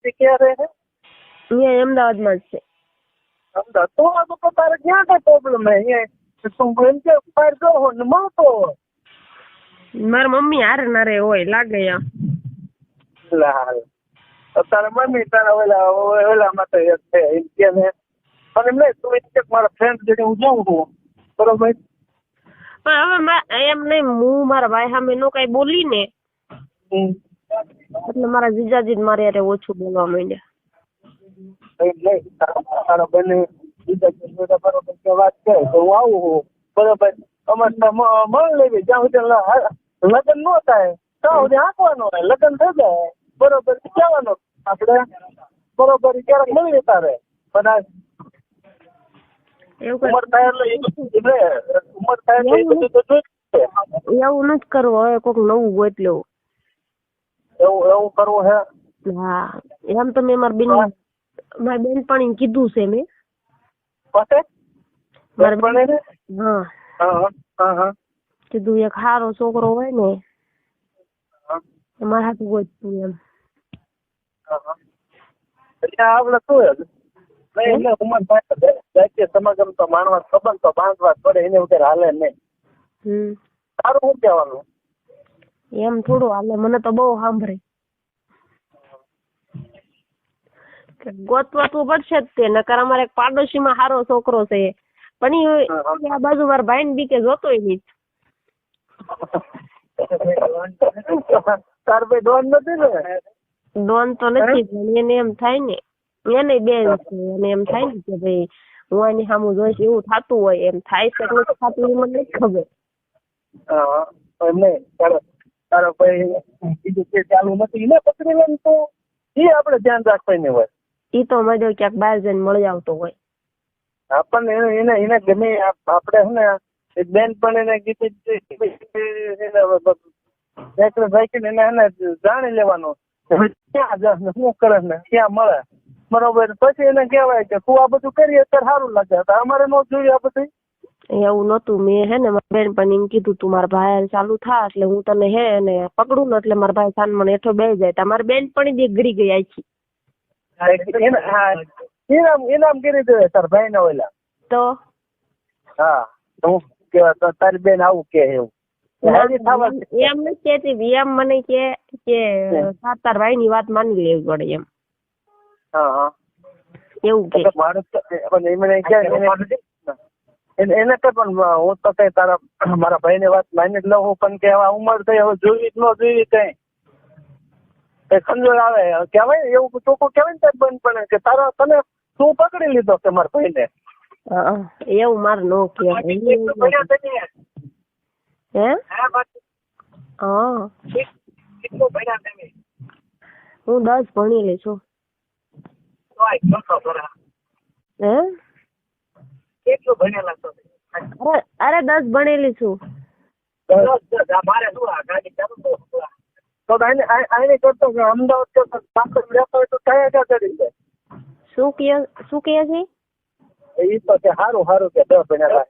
તે ક્યાં રહે છે? અહીંયા અમદાવાદમાં જ છે. અમદાવાદ તો આ તો તારે ક્યાં કઈ પ્રોબ્લેમ હે? અહીંયા તું એમ કે બહાર ગયો ને મળતો હોય. મારા મમ્મી હારે ના રે હોય લાગે એમ. લાલ તારા મમ્મી તારા ઓલા માટે એક છે એમ કે ને અને એમ નહીં તું એમ કે મારા ફ્રેન્ડ જોડે હું જાઉં છું બરોબર. પણ હવે એમ નહીં હું મારા ભાઈ સામે નો કઈ બોલી ને એટલે મારા જીજાજી જ મારે યારે ઓછું બોલવા માંડ્યા. એમ નહીં તારા બંને જીજાજી જોડે બરોબર કે વાત કરે તો હું આવું છું બરોબર. અમારે મળ લેવી જ્યાં સુધી લગ્ન ન થાય ત્યાં સુધી આંકવાનો હોય. લગ્ન થઈ જાય બરોબર કહેવાનું આપણે બરોબર ક્યારેક મળી તારે પણ ઉમર થાય એટલે ઉમર થાય એટલે એ બધું તો જોઈ એવું નથી કરવું. હવે કોઈક નવું ગોત લેવું. એવું કરવું હે? હા એમ તો મેં મારી બેનપણીને કીધું છે મેં. હા કીધું એક સારો છોકરો હોય ને મારા હાથું ગોતતું એમ. આપડે શું એટલે ઉમર થાય સમાગમ તો માણવા સંબંધ તો બાંધવા પડે એને વગર હાલે નહીં. સારું શું કહેવાનું એમ થોડું હાલે. મને તો બહુ સાંભળે ગોતવા તો પડશે જ તે. નકર અમારે એક પાડોશી માં સારો છોકરો છે પણ આ બાજુ મારા ભાઈ ને બીકે જોતોય નહીં. તાર ભાઈ ડોન નથી ને? ડોન તો નથી પણ એને એમ થાય ને એને બેન છે અને એમ થાય ને કે ભાઈ હું એની સામું જોઈશ એવું થતું હોય. એમ થાય છે એટલે થતું મને નથી ખબર. એમ નહીં તારો ભાઈ બીજું કે ચાલુ નથી ને પકડી લે તો એ આપણે ધ્યાન રાખવાની હોય. ઈ તો મજો ક્યાંક બહાર જઈને મળી આવતો હોય. આપણને એને ગમે આપણે છે ને એક બેન પણ એને કીધું એને જાણી લેવાનું ક્યાં શું કરે ને ક્યાં મળે બરોબર. પછી એને કહેવાય કે તું આ બધું કરીએ અત્યારે સારું લાગે. અમારે ન જોઈએ આ બધું. એવું નતું. મેં હે ને મારા બેન પણ એમ કીધું તું મારા ભાઈ ચાલુ થા એટલે હું તને હે ને પકડું ને એટલે મારા ભાઈ સાન મને હેઠો બેસી જાય. તમારી બેન પણ ગરી ગઈ આખી. ઇનામ કરી દે તાર ભાઈ ને ઓલા તો હા હું કેવા તારી બેન આવું કે એવું એમ નથી કેતી. એમ મને કે તાર ભાઈ ની વાત માની લેવી પડે એમ. એવું કે એને કે પણ હું તો કઈ તારા મારા ભાઈ ની વાત માની જ લઉં પણ કે હવે ઉંમર થઈ હવે જોઈ ન જોઈ કઈ ખંજોળ આવે કેવાય એવું ચોખ્ખું કેવાય ને બંધ પણ કે તારા તને તું પકડી લીધો કે મારા ભાઈ ને. એવું મારે નો કહેવાય. હે હું 10 ભણેલી છું. હે અરે 10 ભણેલી છું. શું કે છે એ તો સારું સારું કે 10 ભણેલા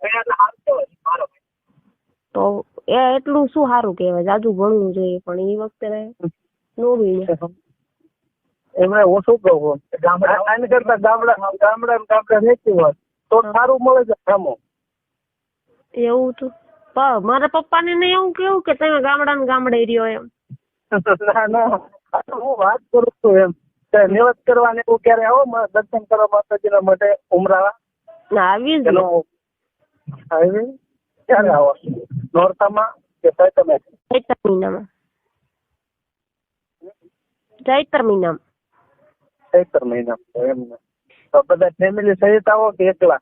તો એટલું શું સારું કહેવાય. જાજુ ભણવું જોઈએ પણ એ વખતે નો ભણ્યા. એમણે ઓછું કહું આને કરતા ગામડા રહેતી હોય તો સારું મળે છે કામો. એવું તો મારા પપ્પા ને એવું કેવું કે તમે ગામડે રહ્યો એમ. ના હું વાત કરું છું એમ નિવત કરવાને એવું ક્યારે આવો દર્શન કરવા માતાજીના માટે ઉમરાળા આવી જ ક્યારે આવો નોરતામાં કે ચૈત્ર મહિનામાં? ચૈત્ર મહિનામાં એમ તો બધા ફેમિલી સહિત આવો કે એકલા?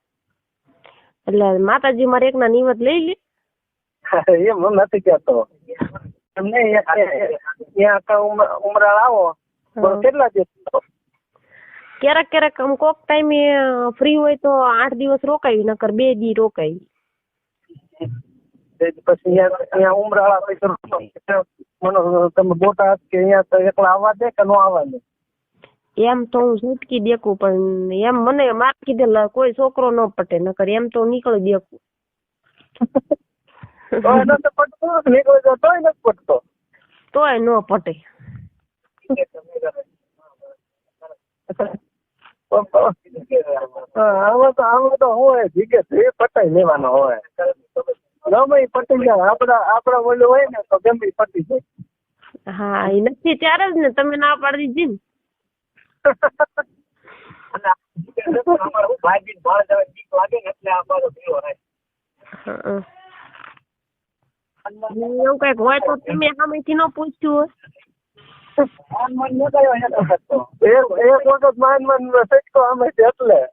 એટલે માતાજી મારે એકના નિવત લઈ લે. એમ નથી કેતો એમને ત્યાં ઉમરાળ આવો કેટલા દિવસ? ક્યારેક કોક ટાઈમે ફ્રી હોય તો 8 દિવસ રોકાઈ નકર 2 દી રોકાઈ. પછી અહીંયા ઉમરાળા તમે બોટાદ કે અહીંયા એકલા આવવા દે કે ન આવવા દે? એમ તો હું છૂટકી દેખું પણ એમ મને માર કીધેલા કોઈ છોકરો ન પટે નકર એમ તો નીકળી દેખું. તોય ન પટે. આમાં તો હોય જીગે એ પટાઈ લેવાનો હોય ગમે ઈ પટી જાય આપડા ઓલું હોય ને તો ગમે ઈ પટી જાય. હા એ નથી ત્યારે જ ને તમે ના પાડી દીધી ને એવું કઈક હોય તો તમે સામેથી ન પૂછ્યું હોય એક વખત માન સટકો અમે એટલે